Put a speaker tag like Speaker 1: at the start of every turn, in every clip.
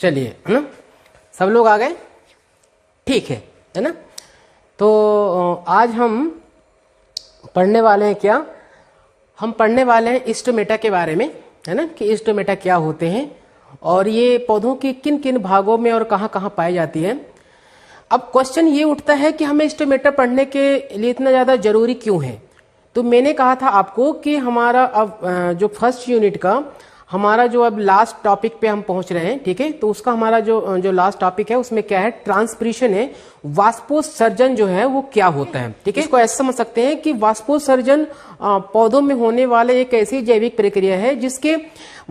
Speaker 1: चलिए, है ना, सब लोग आ गए, ठीक है ना। तो आज हम पढ़ने वाले हैं क्या, हम पढ़ने वाले हैं स्टोमेटा के बारे में, है ना, कि स्टोमेटा क्या होते हैं और ये पौधों के किन किन भागों में और कहाँ कहाँ पाई जाती है। अब क्वेश्चन ये उठता है कि हमें स्टोमेटा पढ़ने के लिए इतना ज़्यादा जरूरी क्यों है। तो मैंने कहा था आपको कि हमारा अब जो फर्स्ट यूनिट का हमारा जो अब लास्ट टॉपिक पे हम पहुंच रहे हैं, ठीक है, तो उसका हमारा जो लास्ट टॉपिक है उसमें क्या है, ट्रांसपिरेशन है, वाष्पोत्सर्जन जो है वो क्या होता है, ठीक है। इसको ऐसे समझ सकते हैं कि वाष्पोत्सर्जन पौधों में होने वाले एक ऐसी जैविक प्रक्रिया है जिसके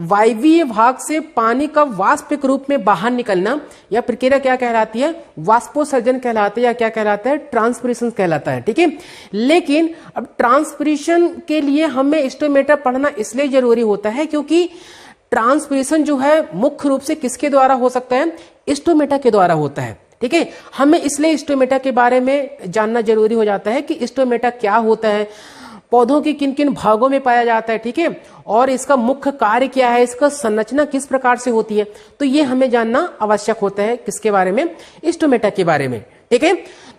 Speaker 1: वायवीय भाग से पानी का वाष्प के रूप में बाहर निकलना, यह प्रक्रिया क्या कहलाती है, वाष्पोत्सर्जन कहलाती है, या क्या कहलाता है, ट्रांसपिरेशन कहलाता है, ठीक है। लेकिन अब ट्रांसपिरेशन के लिए हमें स्टोमेटा पढ़ना इसलिए जरूरी होता है क्योंकि ट्रांसपिरेशन जो है मुख्य रूप से किसके द्वारा हो सकता है, स्टोमेटा के द्वारा होता है, ठीक है। हमें इसलिए स्टोमेटा के बारे में जानना जरूरी हो जाता है कि स्टोमेटा क्या होता है, पौधों के किन किन भागों में पाया जाता है, ठीक है, और इसका मुख्य कार्य क्या है, इसका संरचना किस प्रकार से होती है। तो ये हमें जानना आवश्यक होता है किसके बारे में, स्टोमेटा के बारे में, ठीक है।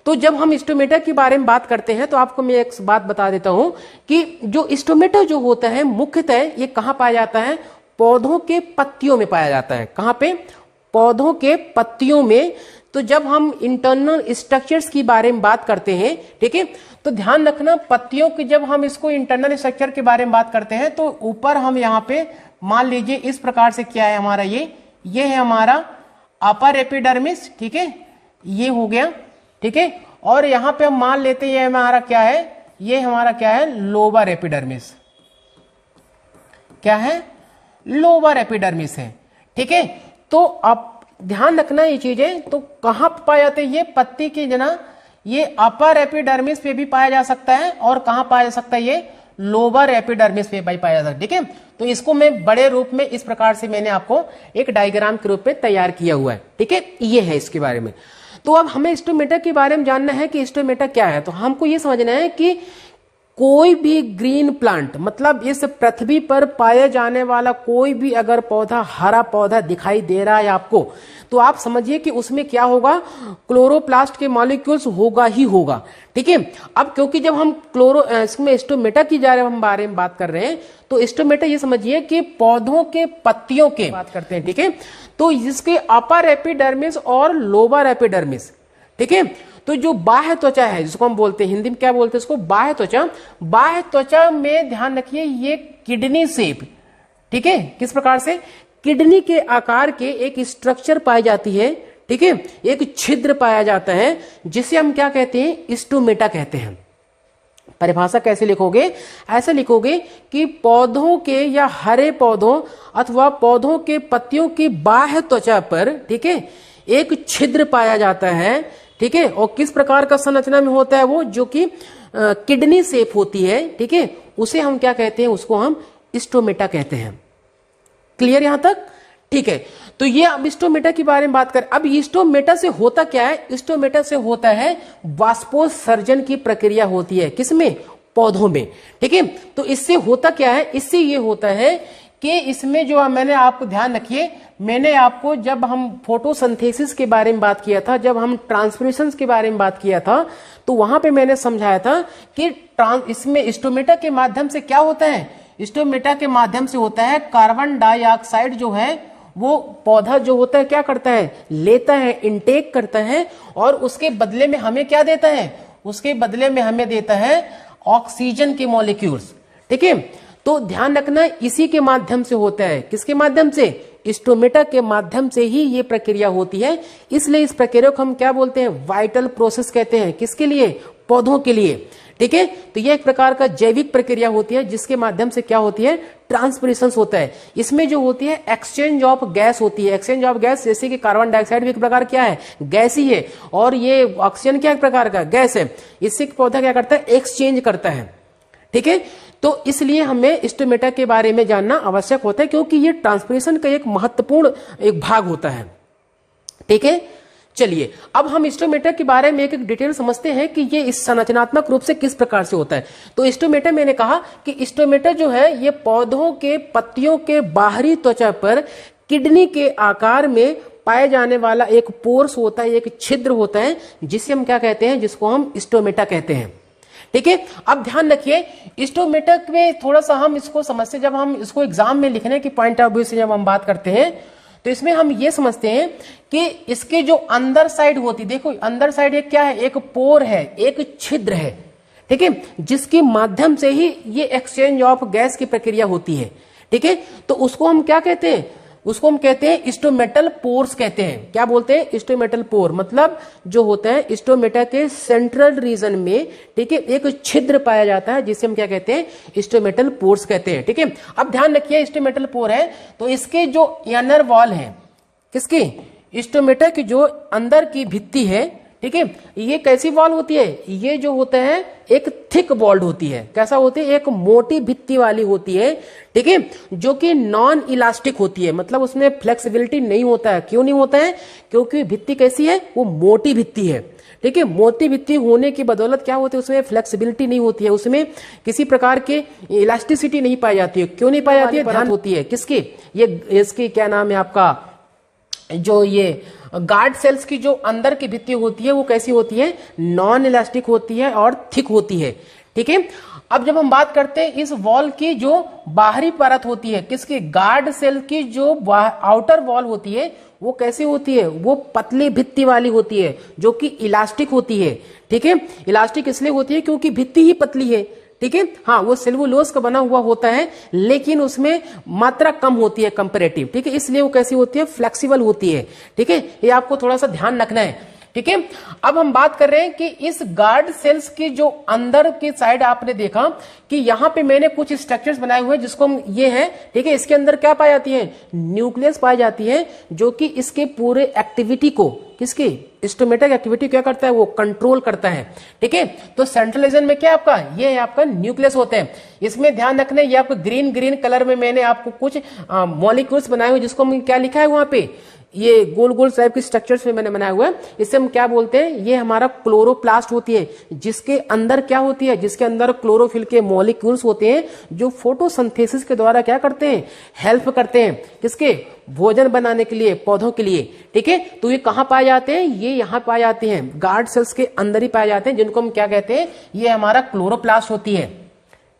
Speaker 1: तो जब हम स्टोमेटा के बारे में बात करते हैं तो आपको मैं एक बात बता देता हूं कि जो स्टोमेटा जो होता है मुख्यतः ये कहां पाया जाता है, पौधों के पत्तियों में पाया जाता है। कहां पे, पौधों के पत्तियों में। तो जब हम इंटरनल स्ट्रक्चर्स की बारे में बात करते हैं, ठीक है, तो ध्यान रखना पत्तियों की, जब हम इसको इंटरनल स्ट्रक्चर के बारे में बात करते हैं तो ऊपर हम यहाँ पे मान लीजिए इस प्रकार से क्या है हमारा, ये है हमारा अपर एपिडर्मिस, ठीक है, ये हो गया, ठीक है, और यहाँ पे हम मान लेते हैं ये हमारा क्या है, ये हमारा क्या है, लोअर एपिडर्मिस, क्या है, लोअर एपिडर्मिस है, ठीक है। तो अब ध्यान रखना ये चीजें, तो कहां पाए जाते हैं, ये पत्ती की जना, ये अपर एपिडर्मिस पे भी पाया जा सकता है और कहां पाया जा सकता है, ये लोअर एपिडर्मिस पे भी पाया जा सकता है, ठीक है। तो इसको मैं बड़े रूप में इस प्रकार से मैंने आपको एक डायग्राम के रूप में तैयार किया हुआ है, ठीक है, ये है इसके बारे में। तो अब हमें स्टोमेटा के बारे में जानना है कि स्टोमेटा क्या है। तो हमको ये समझना है कि कोई भी ग्रीन प्लांट, मतलब इस पृथ्वी पर पाया जाने वाला कोई भी अगर पौधा, हरा पौधा दिखाई दे रहा है आपको, तो आप समझिए कि उसमें क्या होगा, क्लोरोप्लास्ट के मॉलिक्यूल्स होगा ही होगा, ठीक है। अब क्योंकि जब हम इसमें स्टोमेटा की बारे में बात कर रहे हैं, तो स्टोमेटा ये समझिए कि पौधों के पत्तियों के बात करते हैं, ठीक है। तो इसके अपर एपिडर्मिस और लोअर एपिडर्मिस, ठीक है। तो जो बाह्य त्वचा है, जिसको हम बोलते हैं, हिंदी में क्या बोलते हैं इसको, बाह्य त्वचा। बाह्य त्वचा में ध्यान रखिए ये किडनी शेप, ठीक है, किस प्रकार से, किडनी के आकार के एक स्ट्रक्चर पाई जाती है, ठीक है, एक छिद्र पाया जाता है जिसे हम क्या कहते हैं, स्टोमेटा कहते हैं। परिभाषा कैसे लिखोगे, ऐसे लिखोगे कि पौधों के या हरे पौधों अथवा पौधों के पत्तियों की बाह्य त्वचा पर, ठीक है, एक छिद्र पाया जाता है, ठीक है, और किस प्रकार का संरचना में होता है वो, जो कि किडनी शेप होती है, ठीक है, उसे हम क्या कहते हैं, उसको हम स्टोमेटा कहते हैं। क्लियर यहां तक, ठीक है। तो ये अब स्टोमेटा के बारे में बात करें। अब स्टोमेटा से होता क्या है, स्टोमेटा से होता है वाष्पोत्सर्जन की प्रक्रिया होती है, किसमें, पौधों में, ठीक है। तो इससे होता क्या है, इससे ये होता है कि इसमें जो मैंने आपको ध्यान रखिए, मैंने आपको जब हम फोटोसिंथेसिस के बारे में बात किया था, जब हम ट्रांसपिरेशन के बारे में बात किया था, तो वहां पे मैंने समझाया था कि इसमें स्टोमेटा के माध्यम से क्या होता है, स्टोमेटा के माध्यम से होता है कार्बन डाइऑक्साइड जो है वो पौधा जो होता है क्या करता है, लेता है, इनटेक करता है, और उसके बदले में हमें क्या देता है, उसके बदले में हमें देता है ऑक्सीजन के मॉलिक्यूल्स, ठीक है। तो ध्यान रखना इसी के माध्यम से होता है, किसके माध्यम से, स्टोमेटा के माध्यम से ही ये प्रक्रिया होती है। इसलिए इस प्रक्रिया को हम क्या बोलते हैं, वाइटल प्रोसेस कहते हैं, किसके लिए, पौधों के लिए, ठीक है। तो ये एक प्रकार का जैविक प्रक्रिया होती है जिसके माध्यम से क्या होती है, ट्रांसपिरेशन होता है। इसमें जो होती है एक्सचेंज ऑफ गैस होती है, एक्सचेंज ऑफ गैस, जैसे कि कार्बन डाइऑक्साइड भी एक प्रकार क्या है, गैस ही है, और ये ऑक्सीजन क्या एक प्रकार का गैस है। इससे पौधा क्या करता है, एक्सचेंज करता है, ठीक है। तो इसलिए हमें स्टोमेटा के बारे में जानना आवश्यक होता है क्योंकि ये ट्रांसपिरेशन का एक महत्वपूर्ण एक भाग होता है, ठीक है। चलिए अब हम स्टोमेटा के बारे में एक एक डिटेल समझते हैं कि ये इस संरचनात्मक रूप से किस प्रकार से होता है। तो स्टोमेटा मैंने कहा कि स्टोमेटा जो है ये पौधों के पत्तियों के बाहरी त्वचा पर किडनी के आकार में पाए जाने वाला एक पोर्स होता है, एक छिद्र होता है, जिसे हम क्या कहते हैं, जिसको हम स्टोमेटा कहते हैं। ठीक है, अब ध्यान रखिए स्टोमेटा में थोड़ा सा हम इसको समझते हैं, जब हम इसको एग्जाम में लिखने की पॉइंट ऑफ व्यू से जब हम बात करते हैं तो इसमें हम ये समझते हैं कि इसके जो अंदर साइड होती, देखो अंदर साइड एक क्या है, एक पोर है, एक छिद्र है, ठीक है, जिसके माध्यम से ही ये एक्सचेंज ऑफ गैस की प्रक्रिया होती है। ठीक है, तो उसको हम क्या कहते हैं, उसको हम कहते हैं स्टोमेटल पोर्स कहते हैं। क्या बोलते हैं, स्टोमेटल पोर, मतलब जो होता है स्टोमेटा के सेंट्रल रीजन में, ठीक है, एक छिद्र पाया जाता है जिसे हम क्या कहते हैं, स्टोमेटल पोर्स कहते हैं। ठीक है, अब ध्यान रखिए स्टोमेटल पोर है तो इसके जो इनर वॉल है, किसकी, स्टोमेटा की जो अंदर की भित्ति है, ठीक है, ये कैसी वॉल होती है, ये जो होता है एक थिक वॉल्ड होती है। कैसा होती है, एक मोटी भित्ति वाली होती है, ठीक है, जो कि नॉन इलास्टिक होती है, मतलब उसमें फ्लेक्सिबिलिटी नहीं होता है। क्यों नहीं होता है, क्योंकि भित्ति कैसी है, वो मोटी भित्ति है। ठीक है, मोटी भित्ति होने की बदौलत क्या होती है, उसमें फ्लेक्सिबिलिटी नहीं होती है, उसमें किसी प्रकार की इलास्टिसिटी नहीं पाई जाती है। क्यों नहीं पाई जाती है, ध्यान होती है किसकी, ये इसकी क्या नाम है आपका, जो ये गार्ड सेल्स की जो अंदर की भित्ति होती है वो कैसी होती है, नॉन इलास्टिक होती है और थिक होती है। ठीक है, अब जब हम बात करते हैं इस वॉल की जो बाहरी परत होती है, किसकी, गार्ड सेल की जो आउटर वॉल होती है वो कैसी होती है, वो पतली भित्ति वाली होती है, जो कि इलास्टिक होती है। ठीक है, इलास्टिक इसलिए होती है क्योंकि भित्ति ही पतली है। ठीक है, हाँ, वो सेलुलोज का बना हुआ होता है लेकिन उसमें मात्रा कम होती है कंपैरेटिव। ठीक है, इसलिए वो कैसी होती है, फ्लेक्सिबल होती है। ठीक है, ये आपको थोड़ा सा ध्यान रखना है। ठीक है, अब हम बात कर रहे हैं कि इस गार्ड सेल्स की जो अंदर की साइड आपने देखा कि यहां पे मैंने कुछ स्ट्रक्चर्स बनाए हुए हैं जिसको हम ये है, ठीक है, इसके अंदर क्या पाई जाती है, न्यूक्लियस पाई जाती है, जो कि इसके पूरे एक्टिविटी को, किसकी, स्टोमेटिक एक्टिविटी क्या करता है, वो कंट्रोल करता है। ठीक है, तो सेंट्रल रीजन में क्या आपका, ये आपका न्यूक्लियस होते हैं। इसमें ध्यान रखना, ये आपको ग्रीन ग्रीन कलर में मैंने आपको कुछ मॉलिक्यूल्स बनाए हुए जिसको हम क्या लिखा है वहां पे, ये गोल गोल टाइप के स्ट्रक्चर्स में मैंने बनाया हुआ है, इसे हम क्या बोलते हैं, ये हमारा क्लोरोप्लास्ट होती है, जिसके अंदर क्या होती है, जिसके अंदर क्लोरोफिल के मॉलिक्यूल्स होते हैं जो फोटोसिंथेसिस के द्वारा क्या करते हैं, हेल्प करते हैं, किसके, भोजन बनाने के लिए, पौधों के लिए। ठीक है, तो ये कहां पाए जाते हैं, ये यहां पाए जाते हैं, गार्ड सेल्स के अंदर ही पाए जाते हैं, जिनको हम क्या कहते हैं, ये हमारा क्लोरोप्लास्ट होती है।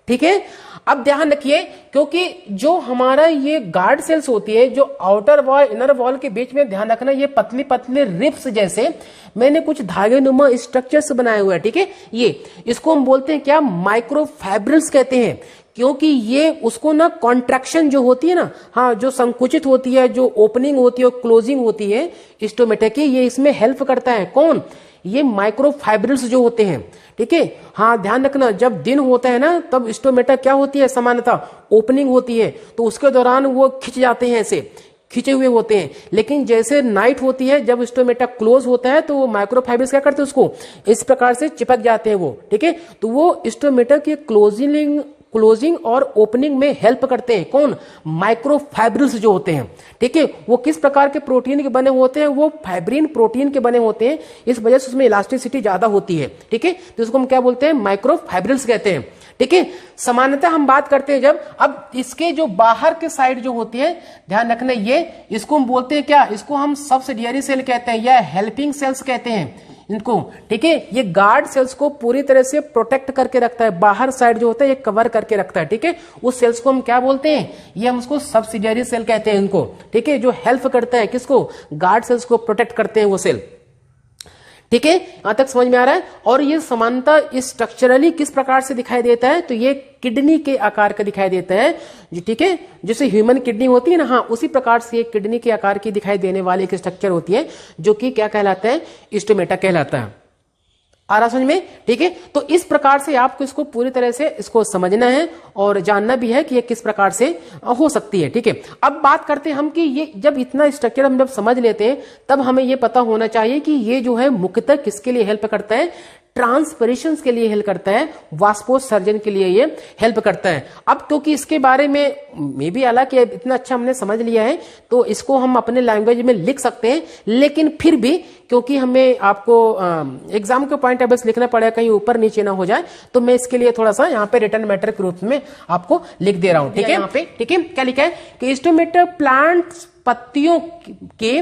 Speaker 1: ठीक है, अब ध्यान रखिए क्योंकि जो हमारा ये गार्ड सेल्स होती है, जो आउटर वॉल इनर वॉल के बीच में, ध्यान रखना ये पतली पतली रिप्स जैसे मैंने कुछ धागे नुमा स्ट्रक्चर्स बनाए हुए हैं। ठीक है, ये इसको हम बोलते हैं क्या, माइक्रोफाइब्रिल्स कहते हैं, क्योंकि ये उसको ना कॉन्ट्रैक्शन जो होती है ना, हाँ, जो संकुचित होती है, जो ओपनिंग होती है और क्लोजिंग होती है स्टोमेटा की, ये इसमें हेल्प करता है। कौन, ये माइक्रोफाइब्रिल्स जो होते हैं। ठीक है, हाँ, ध्यान रखना जब दिन होता है ना तब स्टोमेटा क्या होती है, सामान्यतः ओपनिंग होती है, तो उसके दौरान वो खिंच जाते हैं, ऐसे खिंचे हुए होते हैं। लेकिन जैसे नाइट होती है, जब स्टोमेटा क्लोज होता है तो वो माइक्रोफाइब्रिल्स क्या करते हैं, उसको इस प्रकार से चिपक जाते हैं वो। ठीक है, तो वो स्टोमेटा के क्लोजिंग और ओपनिंग में हेल्प करते हैं। कौन, माइक्रोफाइब्रिल्स जो होते हैं। ठीक है, वो किस प्रकार के प्रोटीन के बने होते हैं, वो फाइब्रिन प्रोटीन के बने होते हैं, इस वजह से उसमें इलास्टिसिटी ज्यादा होती है। ठीक है, तो इसको हम क्या बोलते हैं, माइक्रोफाइब्रिल्स कहते हैं। ठीक है, सामान्यतः हम बात करते हैं जब, अब इसके जो बाहर के साइड जो होती है, ध्यान रखना ये, इसको हम बोलते हैं क्या, इसको हम सब्सिडियरी सेल कहते हैं या हेल्पिंग सेल्स कहते हैं इनको। ठीक है, ये गार्ड सेल्स को पूरी तरह से प्रोटेक्ट करके रखता है, बाहर साइड जो होता है ये कवर करके रखता है। ठीक है, उस सेल्स को हम क्या बोलते हैं, ये हम उसको सब्सिडियरी सेल कहते हैं इनको। ठीक है, जो हेल्प करता है किसको, गार्ड सेल्स को प्रोटेक्ट करते हैं वो सेल। ठीक है, यहां तक समझ में आ रहा है। और ये समानता स्ट्रक्चरली किस प्रकार से दिखाई देता है, तो ये किडनी के आकार का दिखाई देता है। ठीक है, जैसे ह्यूमन किडनी होती है ना, हाँ, उसी प्रकार से ये किडनी के आकार की दिखाई देने वाली एक स्ट्रक्चर होती है, जो कि क्या कहलाता है, स्टोमेटा कहलाता है। आ रहा समझ में। ठीक है, तो इस प्रकार से आपको इसको पूरी तरह से इसको समझना है और जानना भी है कि ये किस प्रकार से हो सकती है। ठीक है, अब बात करते हैं हम कि ये जब इतना स्ट्रक्चर हम जब समझ लेते हैं तब हमें ये पता होना चाहिए कि ये जो है मुख्यतः किसके लिए हेल्प करता है, ट्रांसपरेशन के लिए हेल्प करता है, वाष्पोत्सर्जन के लिए ये हेल्प करता है। अब क्योंकि इसके बारे में मे भी हालांकि इतना अच्छा हमने समझ लिया है तो इसको हम अपने लैंग्वेज में लिख सकते हैं, लेकिन फिर भी क्योंकि हमें आपको एग्जाम के पॉइंट ऑफ व्यू लिखना पड़ेगा, कहीं ऊपर नीचे ना हो जाए, तो मैं इसके लिए थोड़ा सा यहाँ पे रिटर्न मैटर के रूप में आपको लिख दे रहा हूं। ठीक है, यहाँ पे ठीक है क्या लिखा है कि स्टोमेटा प्लांट्स पत्तियों के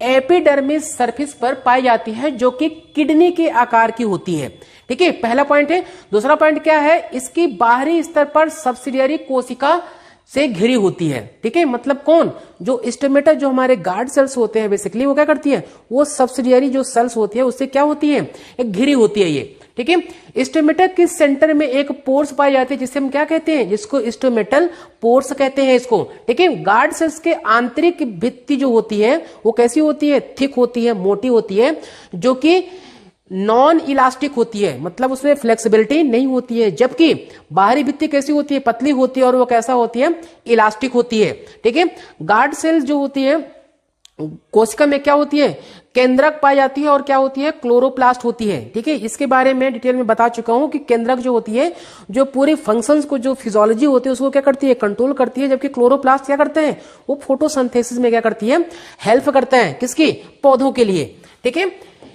Speaker 1: एपिडर्मिस सरफेस पर पाई जाती है, जो कि किडनी के आकार की होती है। ठीक है, पहला पॉइंट है। दूसरा पॉइंट क्या है, इसकी बाहरी स्तर पर सब्सिडियरी कोशिका से घिरी होती है। ठीक है, मतलब कौन, जो स्टोमेटा जो हमारे गार्ड सेल्स होते हैं बेसिकली वो क्या करती है, वो सब्सिडियरी जो सेल्स होती है उससे क्या होती है, एक घिरी होती है ये। ठीक है, स्टोमेटा के सेंटर में एक पोर्स पाई जाती है जिसे हम क्या कहते हैं, जिसको स्टोमेटल पोर्स कहते हैं इसको। ठीक है, गार्ड सेल्स के आंतरिक भित्ति जो होती है वो कैसी होती है, थिक होती है, मोटी होती है, जो कि नॉन इलास्टिक होती है, मतलब उसमें फ्लेक्सिबिलिटी नहीं होती है। जबकि बाहरी भित्ति कैसी होती है, पतली होती है और वो कैसा होती है, इलास्टिक होती है। ठीक है, गार्ड सेल्स जो होती है कोशिका में क्या होती है, केंद्रक पाई जाती है और क्या होती है, क्लोरोप्लास्ट होती है। ठीक है, इसके बारे में डिटेल में बता चुका हूं कि केंद्रक जो होती है जो पूरी फंक्शंस को, जो फिजियोलॉजी होती है उसको क्या करती है, कंट्रोल करती है। जबकि क्लोरोप्लास्ट क्या करते हैं, वो फोटोसिंथेसिस में क्या करती है, हेल्प करते हैं, किसकी, पौधों के लिए। ठीक है,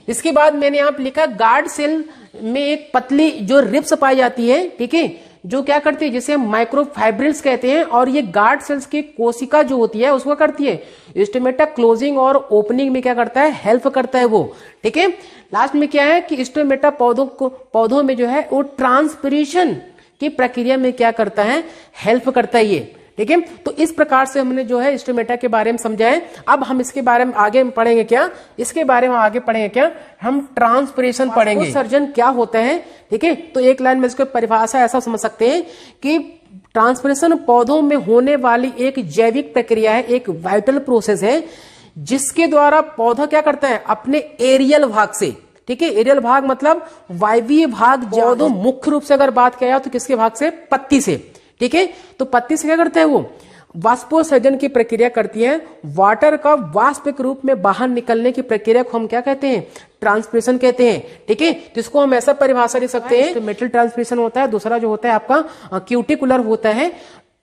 Speaker 1: इसके बाद मैंने यहां पर लिखा गार्ड सेल में एक पतली जो रिब्स पाई जाती है। ठीक है, जो क्या करती है, जिसे हम माइक्रोफाइब्रिल्स कहते हैं, और ये गार्ड सेल्स की कोशिका जो होती है उसको करती है स्टोमेटा क्लोजिंग और ओपनिंग में क्या करता है, हेल्प करता है वो। ठीक है, लास्ट में क्या है कि स्टोमेटा पौधों में जो है वो ट्रांसपिरेशन की प्रक्रिया में क्या करता है, हेल्प करता है ये। ठीक है, तो इस प्रकार से हमने जो है स्टोमेटा के बारे में समझा है। अब हम इसके बारे में आगे पढ़ेंगे क्या, इसके बारे में आगे पढ़ेंगे क्या, हम ट्रांसपिरेशन पढ़ेंगे, सर्जन क्या होता है। ठीक है, तो एक लाइन में इसको परिभाषा ऐसा समझ सकते हैं कि ट्रांसपिरेशन पौधों में होने वाली एक जैविक प्रक्रिया है, एक वाइटल प्रोसेस है, जिसके द्वारा पौधा क्या करता है, अपने एरियल भाग से, ठीक है, एरियल भाग मतलब वायवीय भाग, पौधों मुख्य रूप से अगर बात किया तो किसके भाग से, पत्ती से। ठीक है, तो पत्ती से क्या करता है वो, वाष्पोत्सर्जन की प्रक्रिया करती है। वाटर का वाष्प के रूप में बाहर निकलने की प्रक्रिया को हम क्या कहते हैं, ट्रांसपिरेशन कहते हैं। ठीक है, तो इसको हम ऐसा परिभाषा दे सकते हैं, मेटल ट्रांसपिरेशन होता है, दूसरा जो होता है आपका क्यूटिकुलर होता है,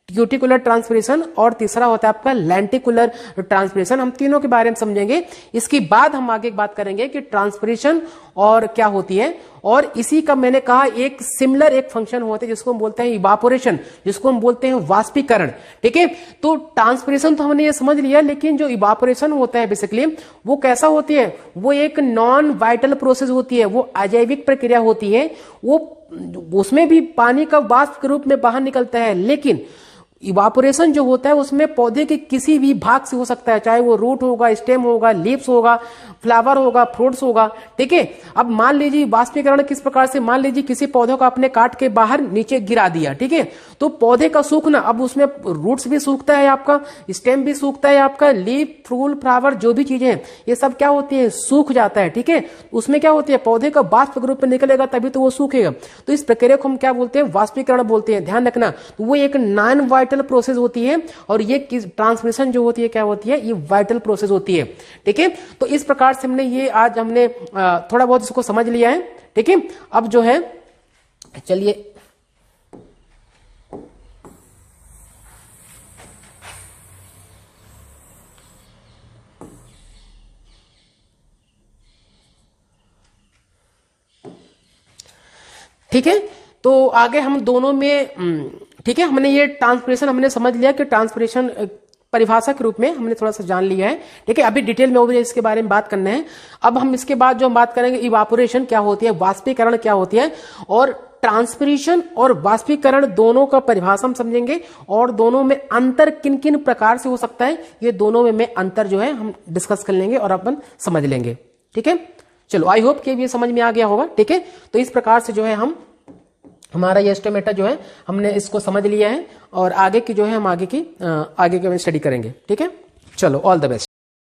Speaker 1: क्यूटिकुलर ट्रांसपिरेशन, और तीसरा होता है आपका लेंटिकुलर ट्रांसपिरेशन। हम तीनों के बारे में समझेंगे। इसके बाद हम आगे बात करेंगे कि ट्रांसपिरेशन और क्या होती है, और इसी का मैंने कहा एक सिमिलर एक फंक्शन होता है जिसको हम बोलते हैं इवापोरेशन, जिसको हम बोलते हैं वाष्पीकरण। ठीक है, तो ट्रांसपिरेशन तो हमने ये समझ लिया, लेकिन जो इवापोरेशन होता है बेसिकली वो कैसा होती है, वो एक नॉन वाइटल प्रोसेस होती है, वो अजैविक प्रक्रिया होती है, वो उसमें भी पानी का वाष्प के रूप में बाहर निकलता है। लेकिन इवापोरेशन जो होता है उसमें पौधे के किसी भी भाग से हो सकता है, चाहे वो रूट होगा, स्टेम होगा, लीव्स होगा, फ्लावर होगा, फ्रूट्स होगा। ठीक है, अब मान लीजिए वाष्पीकरण किस प्रकार से, मान लीजिए किसी पौधे को आपने काट के बाहर नीचे गिरा दिया। ठीक है, तो पौधे का सूखना, अब उसमें रूट्स भी सूखता है आपका, स्टेम भी सूखता है आपका, लीव, फूल, फ्लावर जो भी चीजें हैं ये सब क्या होती है, सूख जाता है। ठीक है, उसमें क्या होती है, पौधे का वाष्प के रूप में निकलेगा तभी तो वो सूखेगा। तो इस प्रक्रिया को हम क्या बोलते हैं, वाष्पीकरण बोलते हैं। ध्यान रखना, तो वो एक नॉन वाइटल प्रोसेस होती है, और ये ट्रांसमिशन जो होती है क्या होती है, ये वाइटल प्रोसेस होती है। ठीक है, तो इस प्रकार से हमने ये आज हमने थोड़ा बहुत इसको समझ लिया है। ठीक है, अब जो है चलिए ठीक है, तो आगे हम दोनों में ठीक है, हमने ये ट्रांसपिरेशन हमने समझ लिया कि ट्रांसपिरेशन परिभाषा के रूप में हमने थोड़ा सा जान लिया है। ठीक है, अभी डिटेल में ओवर इसके बारे में बात करना है। अब हम इसके बाद जो हम बात करेंगे इवापोरेशन क्या होती है, वाष्पीकरण क्या होती है, और ट्रांसपिरेशन और वाष्पीकरण दोनों का परिभाषा हम समझेंगे, और दोनों में अंतर किन किन प्रकार से हो सकता है, ये दोनों में अंतर जो है हम डिस्कस कर लेंगे और अपन समझ लेंगे। ठीक है, चलो आई होप कि ये समझ में आ गया होगा। ठीक है, तो इस प्रकार से जो है हमारा ये स्टोमेटा जो है हमने इसको समझ लिया है, और आगे की जो है हम आगे की स्टडी करेंगे। ठीक है, चलो ऑल द बेस्ट।